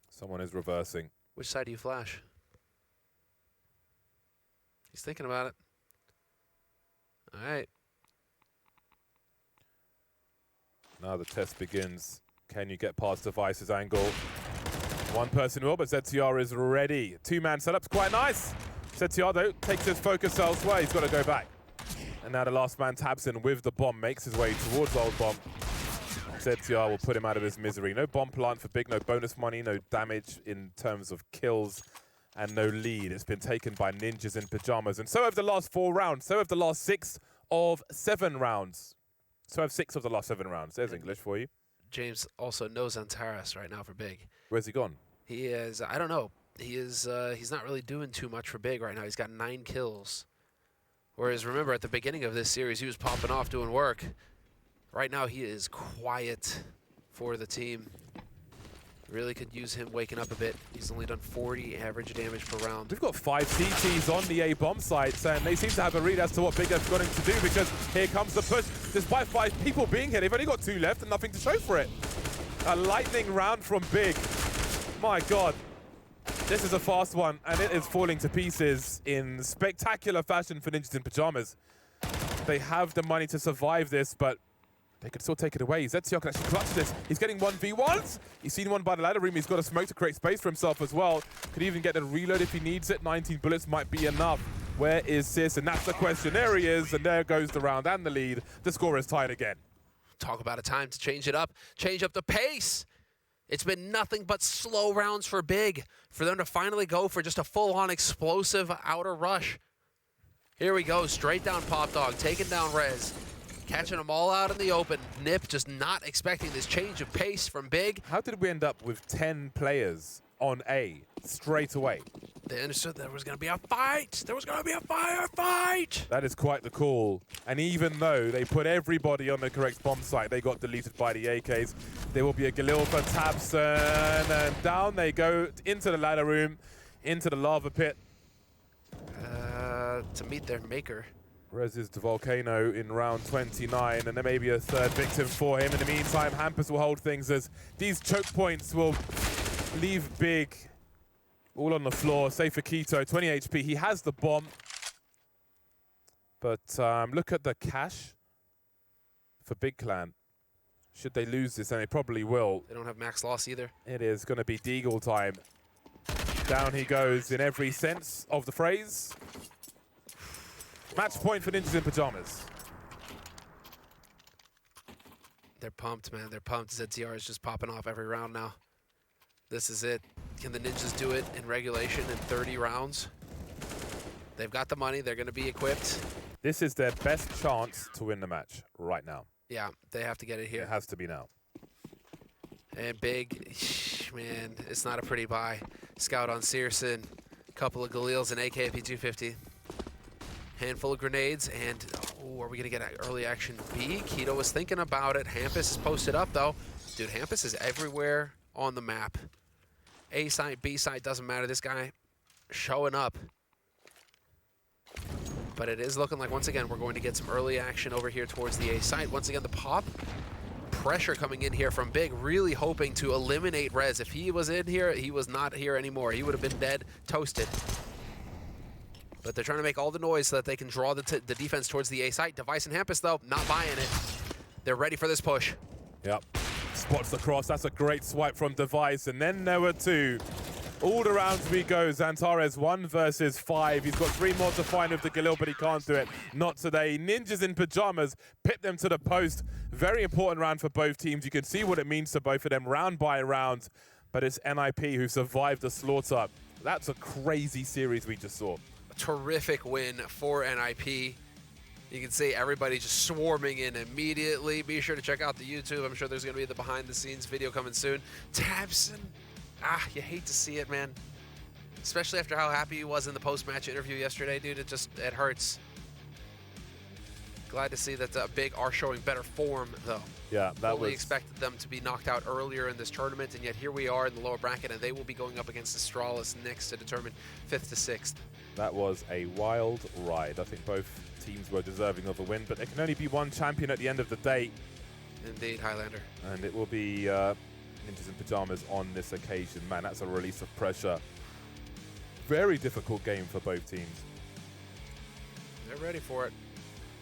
Someone is reversing. Which side do you flash? He's thinking about it. All right. Now the test begins. Can you get past Device's angle? One person will, but ZTR is ready. Two-man setup's quite nice. ZTR, though, takes his focus elsewhere. He's got to go back. And now the last man taps in with the bomb, makes his way towards Old Bomb. ZTR will put him out of his misery. No bomb plant for Big, no bonus money, no damage in terms of kills, and no lead. It's been taken by ninjas in pajamas. And so have the last 4 rounds. So have the last 6 of 7 rounds. So have 6 of the last 7 rounds. There's English for you. James also knows Antares right now for Big. Where's he gone? He is, I don't know. He's not really doing too much for Big right now. He's got 9 kills. Whereas, remember, at the beginning of this series, he was popping off doing work. Right now, he is quiet for the team. Really could use him waking up a bit. He's only done 40 average damage per round. We've got 5 CTs on the A bomb sites, and they seem to have a read as to what Big have got him to do, because here comes the push. Despite 5 people being here, they've only got 2 left and nothing to show for it. A lightning round from Big. My God. This is a fast one, and it is falling to pieces in spectacular fashion for Ninjas in Pajamas. They have the money to survive this, but they could still take it away. ZTR can actually clutch this. He's getting 1v1s. He's seen one by the ladder room. He's got a smoke to create space for himself as well. Could even get a reload if he needs it. 19 bullets might be enough. Where is Sis? And that's the question. There he is, and there goes the round and the lead. The score is tied again. Talk about a time to change it up. Change up the pace. It's been nothing but slow rounds for Big. For them to finally go for just a full-on explosive outer rush. Here we go. Straight down Pop Dog. Taking down Rez. Catching them all out in the open. Nip just not expecting this change of pace from Big. How did we end up with 10 players on A straight away? They understood there was going to be a fight. There was going to be a fight. That is quite the call. And even though they put everybody on the correct bomb site, they got deleted by the AKs. There will be a Galil for Tabson. And down they go into the ladder room, into the lava pit. To meet their maker. Rez is the Volcano in round 29, and there may be a 3rd victim for him. In the meantime, Hampus will hold things as these choke points will leave Big all on the floor, save for Keto, 20 HP. He has the bomb. But look at the cash for Big Clan. Should they lose this, and they probably will. They don't have max loss either. It is going to be Deagle time. Down he goes in every sense of the phrase. Match point for Ninjas in Pajamas. They're pumped, man. They're pumped. ZTR is just popping off every round now. This is it. Can the Ninjas do it in regulation in 30 rounds? They've got the money. They're going to be equipped. This is their best chance to win the match right now. Yeah, they have to get it here. It has to be now. And Big, man, it's not a pretty buy. Scout on Searson. Couple of Galils and AKP-250. Handful of grenades, and are we going to get an early action B? Keto was thinking about it. Hampus is posted up, though. Dude, Hampus is everywhere on the map. A side, B side, doesn't matter. This guy showing up. But it is looking like, once again, we're going to get some early action over here towards the A side. Once again, the pop pressure coming in here from Big, really hoping to eliminate Rez. If he was in here, he was not here anymore. He would have been dead, toasted. But they're trying to make all the noise so that they can draw the defense towards the A site. Device and Hampus, though, not buying it. They're ready for this push. Yep. Spots the cross. That's a great swipe from Device. And then there were 2. All the rounds we go. Xantares 1 versus 5. He's got 3 more to find with the Galil, but he can't do it. Not today. Ninjas in Pyjamas pit them to the post. Very important round for both teams. You can see what it means to both of them round by round. But it's NIP who survived the slaughter. That's a crazy series we just saw. A terrific win for NIP. You can see everybody just swarming in immediately. Be sure to check out the YouTube. I'm sure there's going to be the behind-the-scenes video coming soon. Tabson. You hate to see it, man. Especially after how happy he was in the post-match interview yesterday, dude. It hurts. Glad to see that the big are showing better form, though. Yeah, that was... We expected them to be knocked out earlier in this tournament, and yet here we are in the lower bracket, and they will be going up against Astralis next to determine 5th to 6th. That was a wild ride. I think both teams were deserving of a win, but there can only be one champion at the end of the day. Indeed, Highlander. And it will be Ninjas in Pyjamas on this occasion. Man, that's a release of pressure. Very difficult game for both teams. They're ready for it.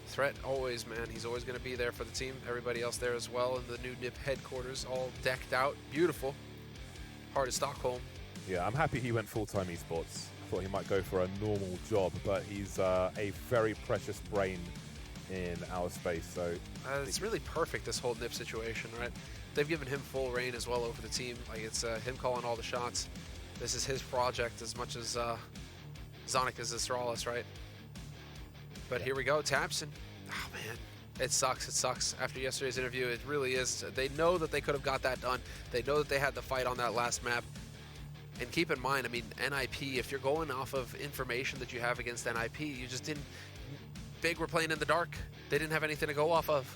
Threat always, man. He's always going to be there for the team. Everybody else there as well in the new NIP headquarters, all decked out. Beautiful. Heart of Stockholm. Yeah, I'm happy he went full-time esports. I thought he might go for a normal job, but he's a very precious brain in our space. So it's really perfect, this whole NIP situation, right? They've given him full reign as well over the team. Like, it's him calling all the shots. This is his project as much as Zonic is Astralis, right? But here we go, Tabson. Oh, man. It sucks. It sucks. After yesterday's interview, it really is. They know that they could have got that done. They know that they had the fight on that last map. And keep in mind, I mean, NIP, if you're going off of information that you have against NIP, you just didn't... Big were playing in the dark. They didn't have anything to go off of.